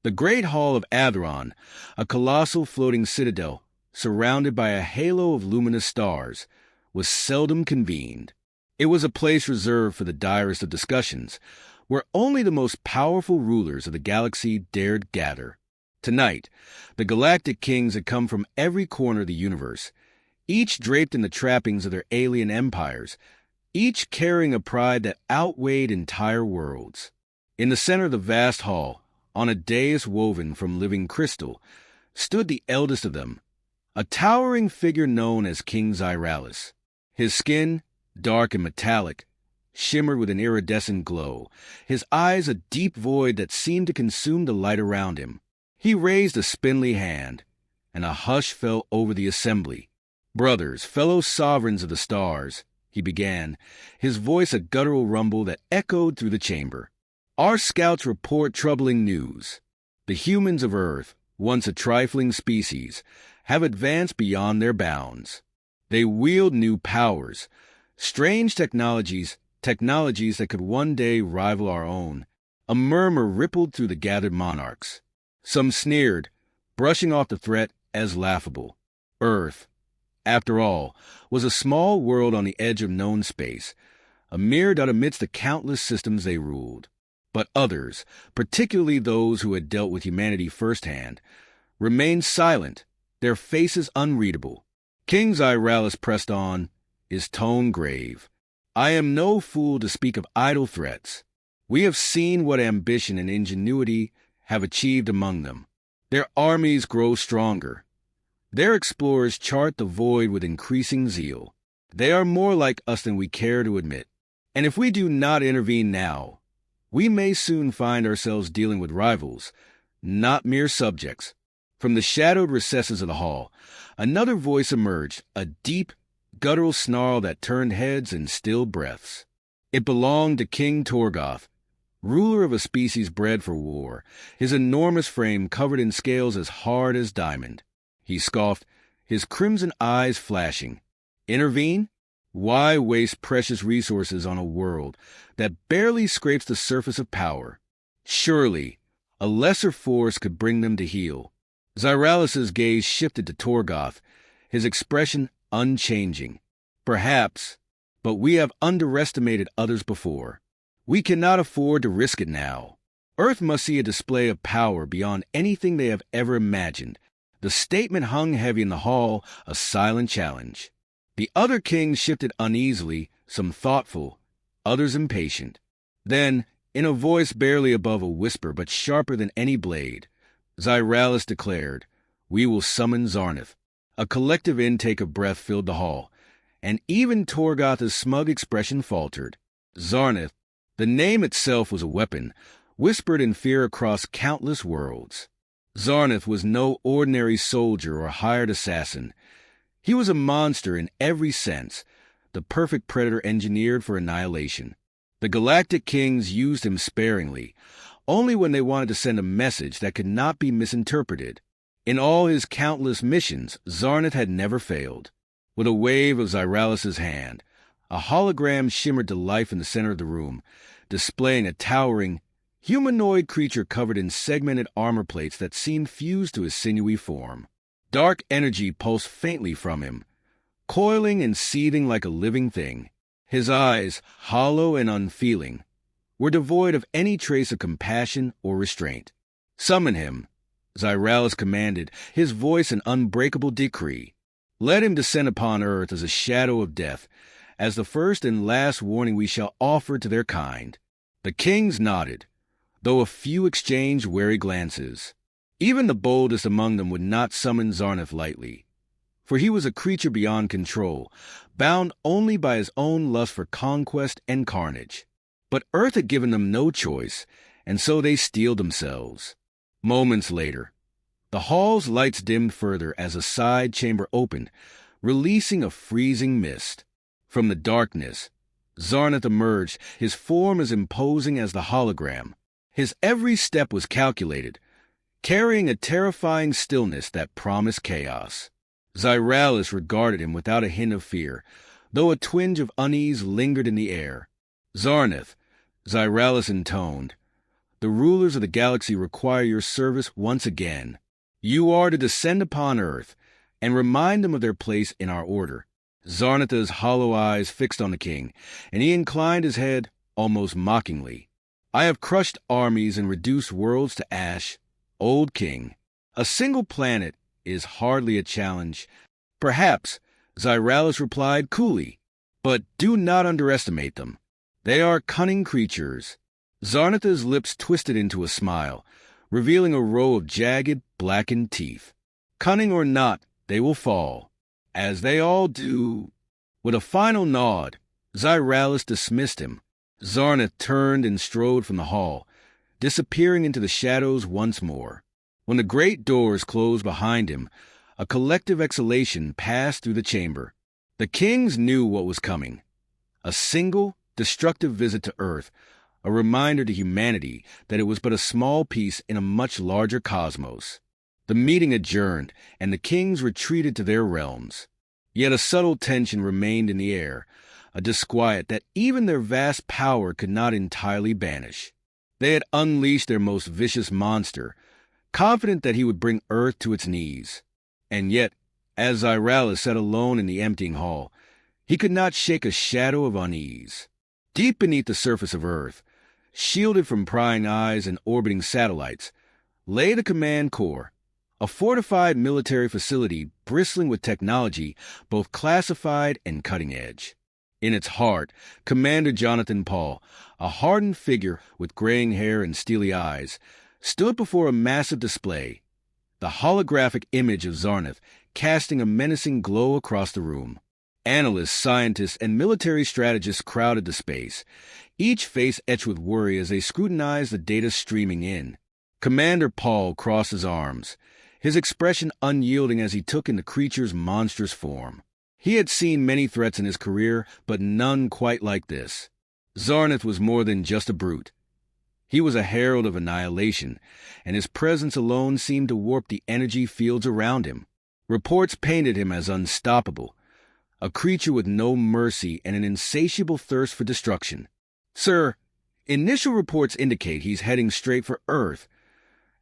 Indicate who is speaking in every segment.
Speaker 1: The Great Hall of Atheron, a colossal floating citadel surrounded by a halo of luminous stars, was seldom convened. It was a place reserved for the direst of discussions, where only the most powerful rulers of the galaxy dared gather. Tonight, the Galactic Kings had come from every corner of the universe, each draped in the trappings of their alien empires, each carrying a pride that outweighed entire worlds. In the center of the vast hall, on a dais woven from living crystal, stood the eldest of them, a towering figure known as King Xyralis. His skin, dark and metallic, shimmered with an iridescent glow, his eyes a deep void that seemed to consume the light around him. He raised a spindly hand, and a hush fell over the assembly. "Brothers, fellow sovereigns of the stars," he began, his voice a guttural rumble that echoed through the chamber. "Our scouts report troubling news. The humans of Earth, once a trifling species, have advanced beyond their bounds. They wield new powers, strange technologies that could one day rival our own." A murmur rippled through the gathered monarchs. Some sneered, brushing off the threat as laughable. Earth, after all, was a small world on the edge of known space, a mere dot amidst the countless systems they ruled. But others, particularly those who had dealt with humanity firsthand, remained silent, their faces unreadable. King Xyralis pressed on, his tone grave. "I am no fool to speak of idle threats. We have seen what ambition and ingenuity have achieved among them. Their armies grow stronger. Their explorers chart the void with increasing zeal. They are more like us than we care to admit. And if we do not intervene now, we may soon find ourselves dealing with rivals, not mere subjects." From the shadowed recesses of the hall, another voice emerged, a deep, guttural snarl that turned heads and stilled breaths. It belonged to King Torgoth, ruler of a species bred for war, his enormous frame covered in scales as hard as diamond. He scoffed, his crimson eyes flashing. "Intervene? Why waste precious resources on a world that barely scrapes the surface of power? Surely, a lesser force could bring them to heel." Xyralis's gaze shifted to Torgoth, his expression unchanging. "Perhaps, but we have underestimated others before. We cannot afford to risk it now. Earth must see a display of power beyond anything they have ever imagined." The statement hung heavy in the hall, a silent challenge. The other kings shifted uneasily, some thoughtful, others impatient. Then, in a voice barely above a whisper but sharper than any blade, Xyralis declared, "We will summon Zarnith." A collective intake of breath filled the hall, and even Torgoth's smug expression faltered. Zarnith, the name itself was a weapon, whispered in fear across countless worlds. Zarnith was no ordinary soldier or hired assassin. He was a monster in every sense, the perfect predator engineered for annihilation. The Galactic Kings used him sparingly, only when they wanted to send a message that could not be misinterpreted. In all his countless missions, Zarnith had never failed. With a wave of Xyralis's hand, a hologram shimmered to life in the center of the room, displaying a towering, humanoid creature covered in segmented armor plates that seemed fused to his sinewy form. Dark energy pulsed faintly from him, coiling and seething like a living thing. His eyes, hollow and unfeeling, were devoid of any trace of compassion or restraint. "Summon him," Xyralis commanded, his voice an unbreakable decree. "Let him descend upon Earth as a shadow of death, as the first and last warning we shall offer to their kind." The kings nodded, though a few exchanged wary glances. Even the boldest among them would not summon Zarnith lightly, for he was a creature beyond control, bound only by his own lust for conquest and carnage. But Earth had given them no choice, and so they steeled themselves. Moments later, the hall's lights dimmed further as a side chamber opened, releasing a freezing mist. From the darkness, Zarnith emerged, his form as imposing as the hologram. His every step was calculated, carrying a terrifying stillness that promised chaos. Xyralis regarded him without a hint of fear, though a twinge of unease lingered in the air. "Zarnith," Xyralis intoned, "the the rulers of the galaxy require your service once again. You are to descend upon Earth and remind them of their place in our order." Zarnatha's hollow eyes fixed on the king, and he inclined his head almost mockingly. "I have crushed armies and reduced worlds to ash, old king. A single planet is hardly a challenge." "Perhaps," Zyralis replied coolly, "but do not underestimate them. They are cunning creatures." Zarnatha's lips twisted into a smile, revealing a row of jagged, blackened teeth. "Cunning or not, they will fall, as they all do." With a final nod, Zyralis dismissed him. Zarnath turned and strode from the hall, disappearing into the shadows once more. When the great doors closed behind him, a collective exhalation passed through the chamber. The kings knew what was coming. A single, destructive visit to Earth, a reminder to humanity that it was but a small piece in a much larger cosmos. The meeting adjourned, and the kings retreated to their realms. Yet a subtle tension remained in the air, a disquiet that even their vast power could not entirely banish. They had unleashed their most vicious monster, confident that he would bring Earth to its knees. And yet, as Zyralis sat alone in the emptying hall, he could not shake a shadow of unease. Deep beneath the surface of Earth, shielded from prying eyes and orbiting satellites, lay the command core, a fortified military facility bristling with technology both classified and cutting-edge. In its heart, Commander Jonathan Paul, a hardened figure with graying hair and steely eyes, stood before a massive display, the holographic image of Zarnath casting a menacing glow across the room. Analysts, scientists, and military strategists crowded the space, each face etched with worry as they scrutinized the data streaming in. Commander Paul crossed his arms, his expression unyielding as he took in the creature's monstrous form. He had seen many threats in his career, but none quite like this. Zarnath was more than just a brute. He was a herald of annihilation, and his presence alone seemed to warp the energy fields around him. Reports painted him as unstoppable, a creature with no mercy and an insatiable thirst for destruction. "Sir, initial reports indicate he's heading straight for Earth,"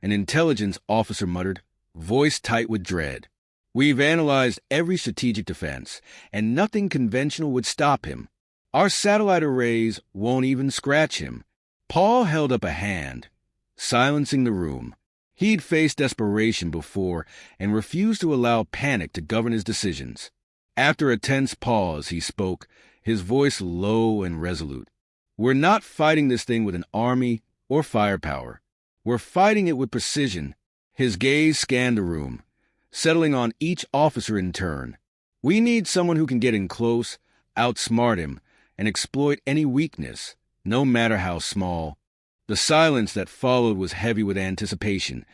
Speaker 1: an intelligence officer muttered, voice tight with dread. "We've analyzed every strategic defense, and nothing conventional would stop him. Our satellite arrays won't even scratch him." Paul held up a hand, silencing the room. He'd faced desperation before and refused to allow panic to govern his decisions. After a tense pause, he spoke, his voice low and resolute. "We're not fighting this thing with an army or firepower. We're fighting it with precision." His gaze scanned the room, settling on each officer in turn. "We need someone who can get in close, outsmart him, and exploit any weakness, no matter how small." The silence that followed was heavy with anticipation,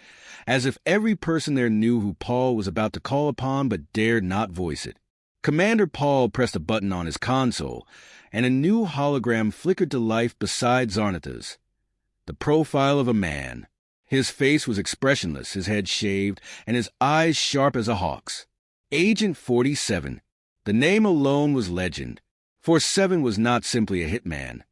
Speaker 1: as if every person there knew who Paul was about to call upon but dared not voice it. Commander Paul pressed a button on his console, and a new hologram flickered to life beside Zarnatha's. The profile of a man. His face was expressionless, his head shaved, and his eyes sharp as a hawk's. Agent 47. The name alone was legend, for 7 was not simply a hitman.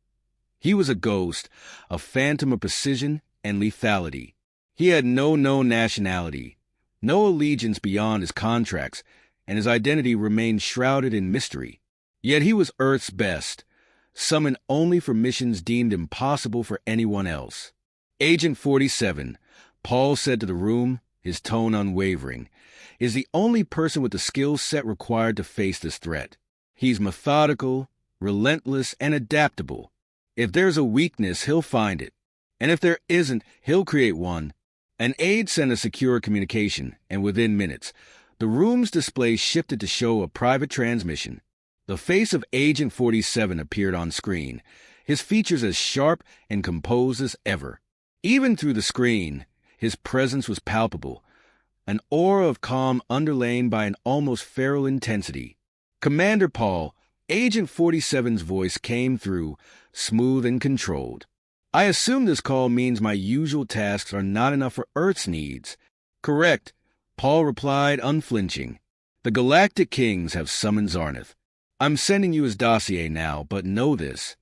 Speaker 1: He was a ghost, a phantom of precision and lethality. He had no known nationality, no allegiance beyond his contracts, and his identity remained shrouded in mystery. Yet he was Earth's best, summoned only for missions deemed impossible for anyone else. "Agent 47, Paul said to the room, his tone unwavering, is the only person with the skill set required to face this threat. He's methodical, relentless, and adaptable. If there's a weakness, he'll find it. And if there isn't, he'll create one." An aide sent a secure communication, and within minutes, the room's display shifted to show a private transmission. The face of Agent 47 appeared on screen, his features as sharp and composed as ever. Even through the screen, his presence was palpable, an aura of calm underlain by an almost feral intensity. "Commander Paul," Agent 47's voice came through, smooth and controlled. "I assume this call means my usual tasks are not enough for Earth's needs." "Correct," Paul replied, unflinching. "The Galactic Kings have summoned Zarnath. I'm sending you his dossier now, but know this.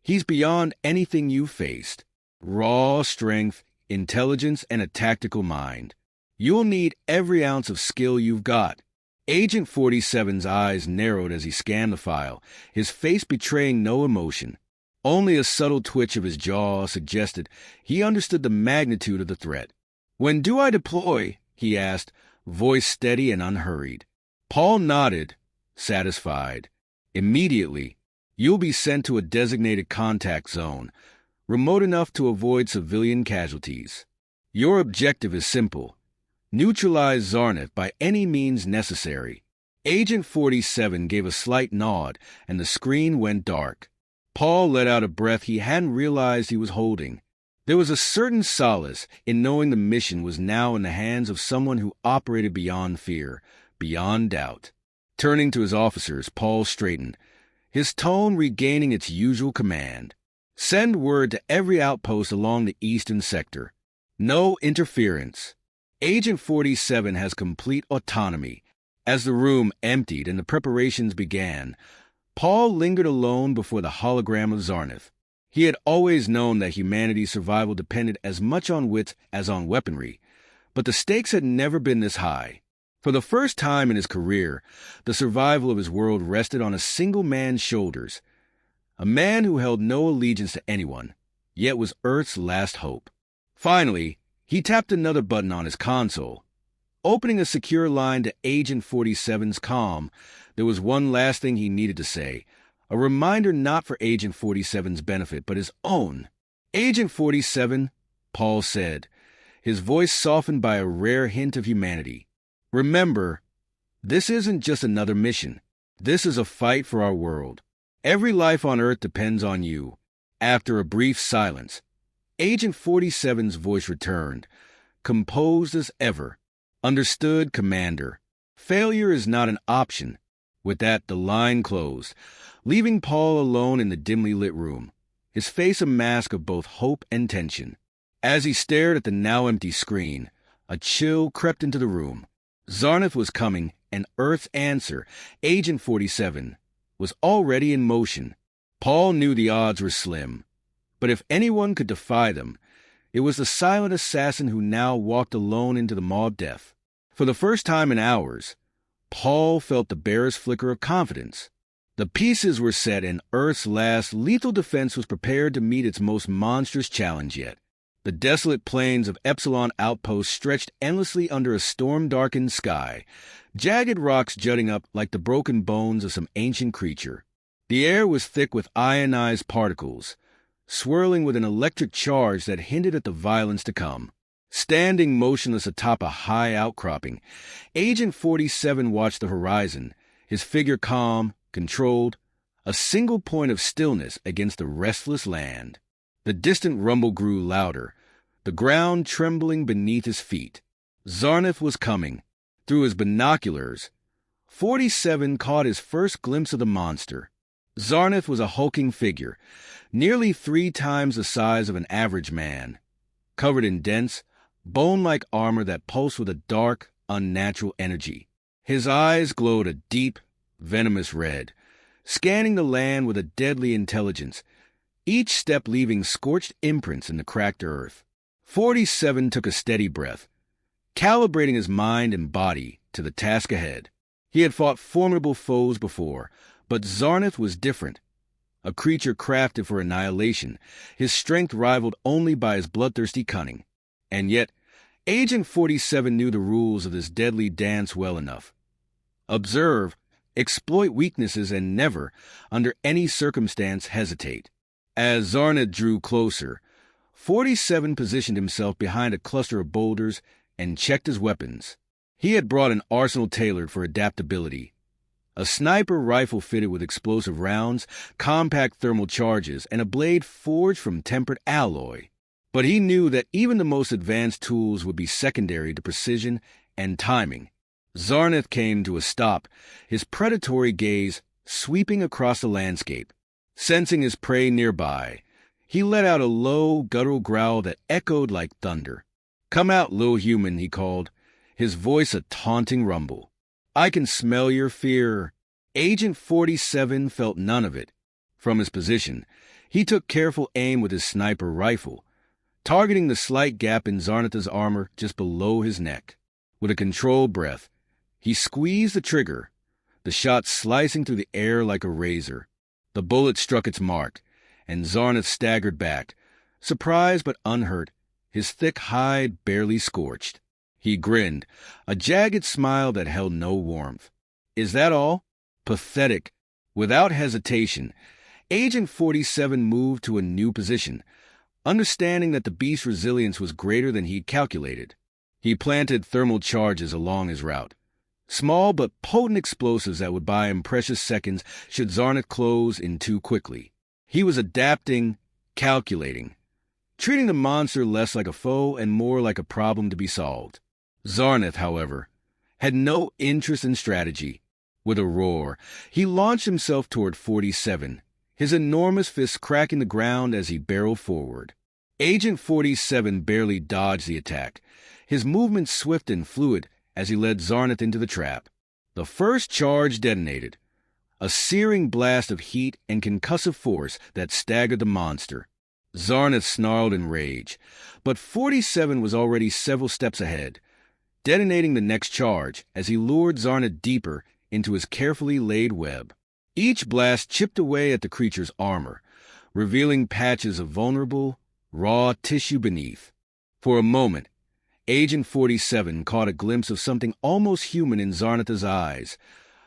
Speaker 1: He's beyond anything you've faced. raw strength, intelligence, and a tactical mind. You'll need every ounce of skill you've got. Agent 47's eyes narrowed as he scanned the file, his face betraying no emotion. Only a subtle twitch of his jaw suggested he understood the magnitude of the threat. "When do I deploy?" he asked, voice steady and unhurried. Paul nodded, satisfied. "Immediately. You'll be sent to a designated contact zone, remote enough to avoid civilian casualties. Your objective is simple. Neutralize Zarnith by any means necessary." Agent 47 gave a slight nod, and the screen went dark. Paul let out a breath he hadn't realized he was holding. There was a certain solace in knowing the mission was now in the hands of someone who operated beyond fear, beyond doubt. Turning to his officers, Paul straightened, his tone regaining its usual command. "Send word to every outpost along the eastern sector. No interference. Agent 47 has complete autonomy." As the room emptied and the preparations began, Paul lingered alone before the hologram of Zarnith. He had always known that humanity's survival depended as much on wits as on weaponry, but the stakes had never been this high. For the first time in his career, the survival of his world rested on a single man's shoulders, a man who held no allegiance to anyone, yet was Earth's last hope. Finally, he tapped another button on his console. Opening a secure line to Agent 47's comm, there was one last thing he needed to say, a reminder not for Agent 47's benefit, but his own. "Agent 47, Paul said, his voice softened by a rare hint of humanity. "Remember, this isn't just another mission. This is a fight for our world. Every life on Earth depends on you." After a brief silence, Agent 47's voice returned, composed as ever. "Understood, Commander. Failure is not an option." With that, the line closed, leaving Paul alone in the dimly lit room, his face a mask of both hope and tension. As he stared at the now empty screen, a chill crept into the room. Zarnith was coming, and Earth's answer, Agent 47, was already in motion. Paul knew the odds were slim, but if anyone could defy them, it was the silent assassin who now walked alone into the maw of death. For the first time in hours, Paul felt the barest flicker of confidence. The pieces were set, and Earth's last lethal defense was prepared to meet its most monstrous challenge yet. The desolate plains of Epsilon Outpost stretched endlessly under a storm-darkened sky, jagged rocks jutting up like the broken bones of some ancient creature. The air was thick with ionized particles, swirling with an electric charge that hinted at the violence to come. Standing motionless atop a high outcropping, Agent 47 watched the horizon, his figure calm, controlled, a single point of stillness against the restless land. The distant rumble grew louder, the ground trembling beneath his feet. Zarnith was coming. Through his binoculars, 47 caught his first glimpse of the monster. Zarnith was a hulking figure, nearly 3 times the size of an average man, covered in dense, bone-like armor that pulsed with a dark, unnatural energy. His eyes glowed a deep, venomous red, scanning the land with a deadly intelligence, each step leaving scorched imprints in the cracked earth. 47 took a steady breath, calibrating his mind and body to the task ahead. He had fought formidable foes before, but Zarnith was different. A creature crafted for annihilation, his strength rivaled only by his bloodthirsty cunning. And yet, Agent 47 knew the rules of this deadly dance well enough. Observe, exploit weaknesses, and never, under any circumstance, hesitate. As Zarnith drew closer, 47 positioned himself behind a cluster of boulders and checked his weapons. He had brought an arsenal tailored for adaptability. A sniper rifle fitted with explosive rounds, compact thermal charges, and a blade forged from tempered alloy. But he knew that even the most advanced tools would be secondary to precision and timing. Zarnith came to a stop, his predatory gaze sweeping across the landscape. Sensing his prey nearby, he let out a low, guttural growl that echoed like thunder. "Come out, little human," he called, his voice a taunting rumble. "I can smell your fear." Agent 47 felt none of it. From his position, he took careful aim with his sniper rifle, targeting the slight gap in Zarnatha's armor just below his neck. With a controlled breath, he squeezed the trigger, the shot slicing through the air like a razor. The bullet struck its mark, and Zarnath staggered back, surprised but unhurt, his thick hide barely scorched. He grinned, a jagged smile that held no warmth. "Is that all?" Pathetic. Without hesitation, Agent 47 moved to a new position, understanding that the beast's resilience was greater than he'd calculated. He planted thermal charges along his route, small but potent explosives that would buy him precious seconds should Zarnath close in too quickly. He was adapting, calculating, treating the monster less like a foe and more like a problem to be solved. Zarnath, however, had no interest in strategy. With a roar, he launched himself toward 47, his enormous fists cracking the ground as he barreled forward. Agent 47 barely dodged the attack, his movements swift and fluid as he led Zarnath into the trap. The first charge detonated, a searing blast of heat and concussive force that staggered the monster. Zarnath snarled in rage, but 47 was already several steps ahead, detonating the next charge as he lured Zarnath deeper into his carefully laid web. Each blast chipped away at the creature's armor, revealing patches of vulnerable, raw tissue beneath. For a moment, Agent 47 caught a glimpse of something almost human in Zarnatha's eyes,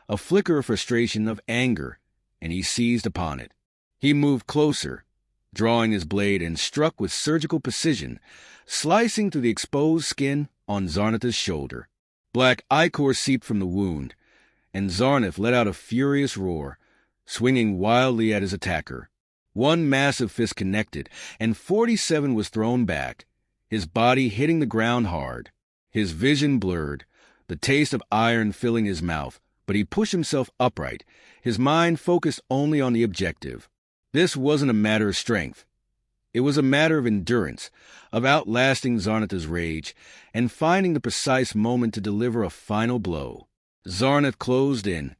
Speaker 1: a flicker of frustration, of anger, and he seized upon it. He moved closer, drawing his blade, and struck with surgical precision, slicing through the exposed skin on Zarnatha's shoulder. Black ichor seeped from the wound, and Zarnath let out a furious roar, swinging wildly at his attacker. One massive fist connected, and 47 was thrown back, his body hitting the ground hard. His vision blurred, the taste of iron filling his mouth, but he pushed himself upright, his mind focused only on the objective. This wasn't a matter of strength. It was a matter of endurance, of outlasting Zarnatha's rage, and finding the precise moment to deliver a final blow. Zarnath closed in,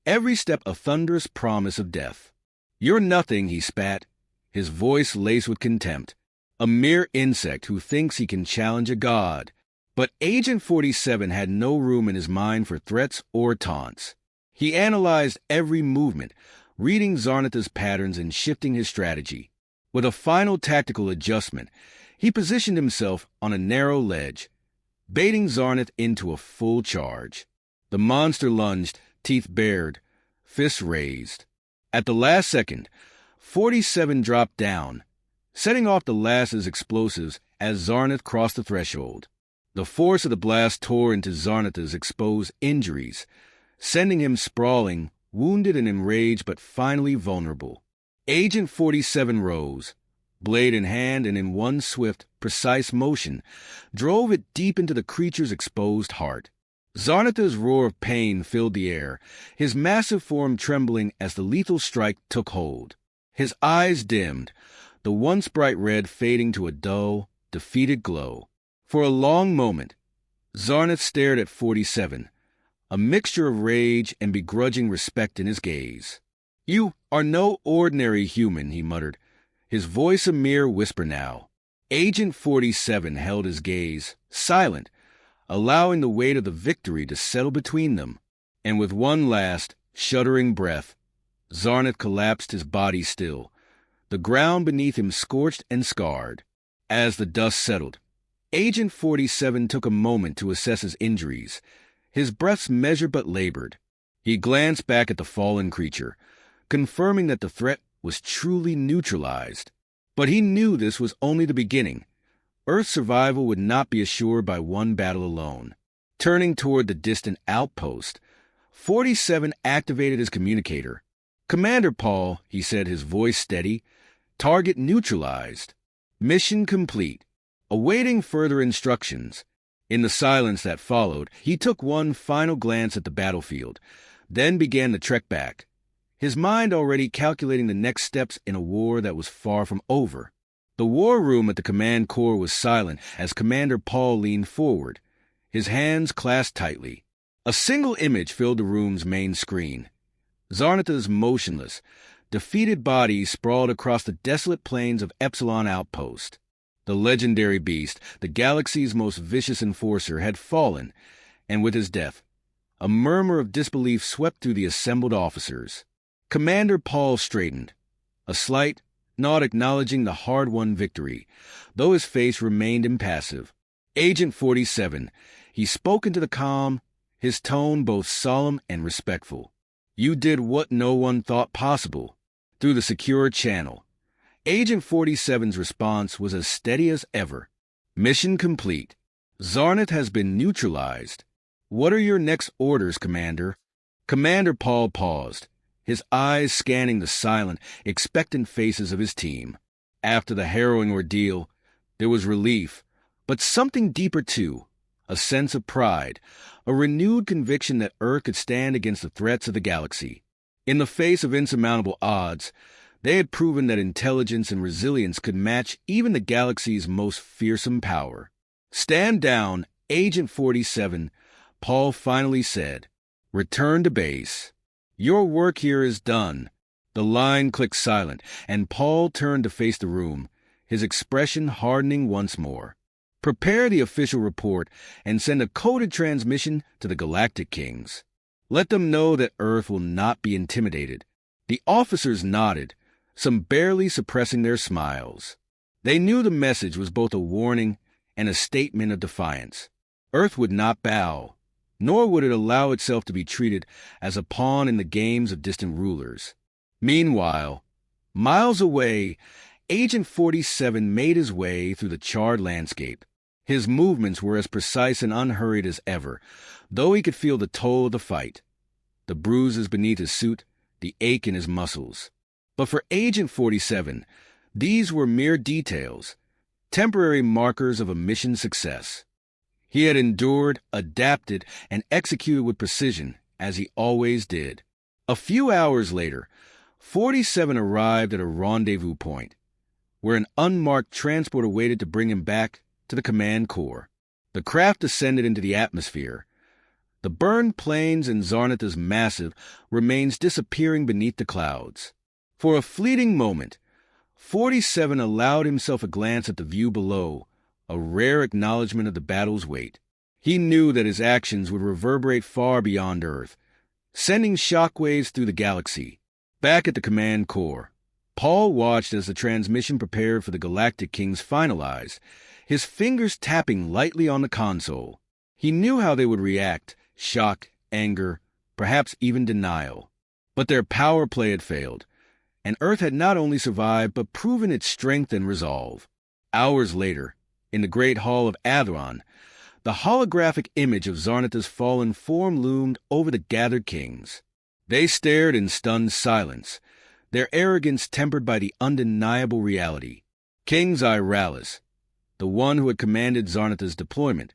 Speaker 1: every step a thunderous promise of death. "You're nothing," he spat, his voice laced with contempt. "A mere insect who thinks he can challenge a god." But Agent 47 had no room in his mind for threats or taunts. He analyzed every movement, reading Zarnatha's patterns and shifting his strategy. With a final tactical adjustment, he positioned himself on a narrow ledge, baiting Zarnath into a full charge. The monster lunged, teeth bared, fists raised. At the last second, 47 dropped down, setting off the last of his explosives as Zarnath crossed the threshold. The force of the blast tore into Zarnatha's exposed injuries, sending him sprawling, wounded and enraged but finally vulnerable. Agent 47 rose, blade in hand, and in one swift, precise motion, drove it deep into the creature's exposed heart. Zarnatha's roar of pain filled the air, his massive form trembling as the lethal strike took hold. His eyes dimmed, the once bright red fading to a dull, defeated glow. For a long moment, Zarnath stared at 47, a mixture of rage and begrudging respect in his gaze. "You are no ordinary human," he muttered, his voice a mere whisper now. Agent 47 held his gaze, silent, allowing the weight of the victory to settle between them. And with one last, shuddering breath, Zarnath collapsed, his body still, the ground beneath him scorched and scarred. As the dust settled, Agent 47 took a moment to assess his injuries, his breaths measured but labored. He glanced back at the fallen creature, confirming that the threat was truly neutralized. But he knew this was only the beginning. Earth's survival would not be assured by one battle alone. Turning toward the distant outpost, 47 activated his communicator. "Commander Paul," he said, his voice steady, "target neutralized. Mission complete. Awaiting further instructions." In the silence that followed, he took one final glance at the battlefield, then began the trek back, his mind already calculating the next steps in a war that was far from over. The war room at the command core was silent as Commander Paul leaned forward, his hands clasped tightly. A single image filled the room's main screen. Zarnatha's motionless, defeated body sprawled across the desolate plains of Epsilon Outpost. The legendary beast, the galaxy's most vicious enforcer, had fallen, and with his death, a murmur of disbelief swept through the assembled officers. Commander Paul straightened, a slight nod acknowledging the hard-won victory, though his face remained impassive. Agent 47, he spoke into the comm, his tone both solemn and respectful. You did what no one thought possible, through the secure channel. Agent 47's response was as steady as ever. Mission complete. Zarnath has been neutralized. What are your next orders, Commander? Commander Paul paused, his eyes scanning the silent, expectant faces of his team. After the harrowing ordeal, there was relief, but something deeper too, a sense of pride, a renewed conviction that Earth could stand against the threats of the galaxy. In the face of insurmountable odds, they had proven that intelligence and resilience could match even the galaxy's most fearsome power. Stand down, Agent 47, Paul finally said. Return to base. Your work here is done. The line clicked silent, and Paul turned to face the room, his expression hardening once more. Prepare the official report and send a coded transmission to the Galactic Kings. Let them know that Earth will not be intimidated. The officers nodded, some barely suppressing their smiles. They knew the message was both a warning and a statement of defiance. Earth would not bow, nor would it allow itself to be treated as a pawn in the games of distant rulers. Meanwhile, miles away, Agent 47 made his way through the charred landscape. His movements were as precise and unhurried as ever, though he could feel the toll of the fight. The bruises beneath his suit, the ache in his muscles. But for Agent 47, these were mere details, temporary markers of a mission's success. He had endured, adapted, and executed with precision, as he always did. A few hours later, 47 arrived at a rendezvous point, where an unmarked transport awaited to bring him back to the command core. The craft descended into the atmosphere. The burned plains and Zarnath's massive remains disappearing beneath the clouds. For a fleeting moment, 47 allowed himself a glance at the view below, a rare acknowledgement of the battle's weight. He knew that his actions would reverberate far beyond Earth, sending shockwaves through the galaxy. Back at the command core, Paul watched as the transmission prepared for the Galactic Kings finalized, his fingers tapping lightly on the console. He knew how they would react, shock, anger, perhaps even denial. But their power play had failed, and Earth had not only survived but proven its strength and resolve. Hours later, in the great hall of Atheron, the holographic image of Zarnath's fallen form loomed over the gathered kings. They stared in stunned silence, their arrogance tempered by the undeniable reality. King Zyralis, the one who had commanded Zarnath's deployment,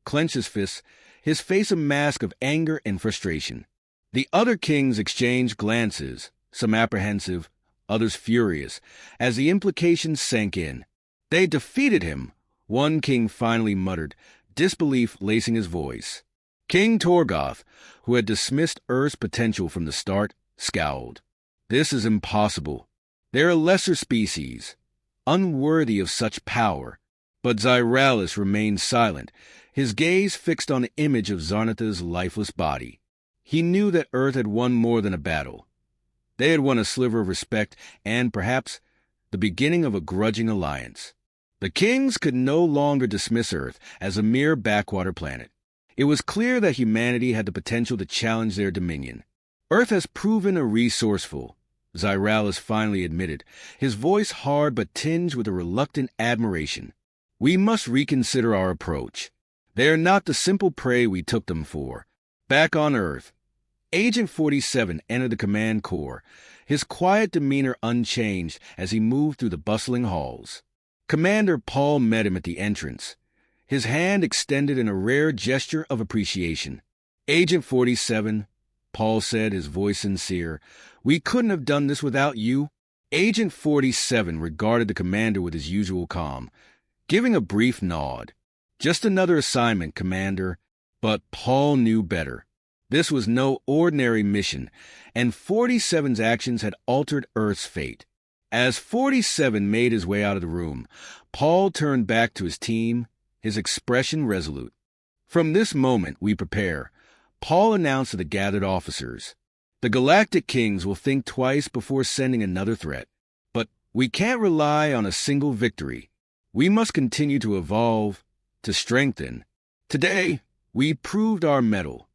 Speaker 1: clenched his fists, his face a mask of anger and frustration. The other kings exchanged glances, some apprehensive, others furious, as the implications sank in. They defeated him, one king finally muttered, disbelief lacing his voice. King Torgoth, who had dismissed Earth's potential from the start, scowled. This is impossible. They're a lesser species, unworthy of such power. But Zyralis remained silent, his gaze fixed on the image of Zarnath's lifeless body. He knew that Earth had won more than a battle. They had won a sliver of respect and, perhaps, the beginning of a grudging alliance. The kings could no longer dismiss Earth as a mere backwater planet. It was clear that humanity had the potential to challenge their dominion. Earth has proven a resourceful, Zyralis finally admitted, his voice hard but tinged with a reluctant admiration. We must reconsider our approach. They are not the simple prey we took them for. Back on Earth, Agent 47 entered the command core, his quiet demeanor unchanged as he moved through the bustling halls. Commander Paul met him at the entrance, his hand extended in a rare gesture of appreciation. Agent 47, Paul said, his voice sincere, we couldn't have done this without you. Agent 47 regarded the commander with his usual calm, giving a brief nod. Just another assignment, Commander. But Paul knew better. This was no ordinary mission, and 47's actions had altered Earth's fate. As 47 made his way out of the room, Paul turned back to his team, his expression resolute. "From this moment we prepare," Paul announced to the gathered officers. "The Galactic Kings will think twice before sending another threat. But we can't rely on a single victory. We must continue to evolve, to strengthen. Today, we proved our mettle.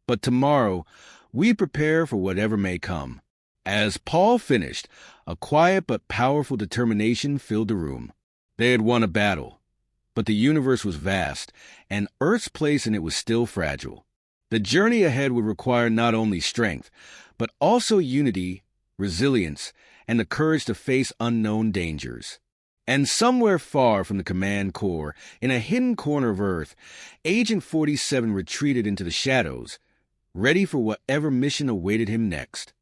Speaker 1: But tomorrow, we prepare for whatever may come." As Paul finished, a quiet but powerful determination filled the room. They had won a battle, but the universe was vast, and Earth's place in it was still fragile. The journey ahead would require not only strength, but also unity, resilience, and the courage to face unknown dangers. And somewhere far from the command core, in a hidden corner of Earth, Agent 47 retreated into the shadows, ready for whatever mission awaited him next.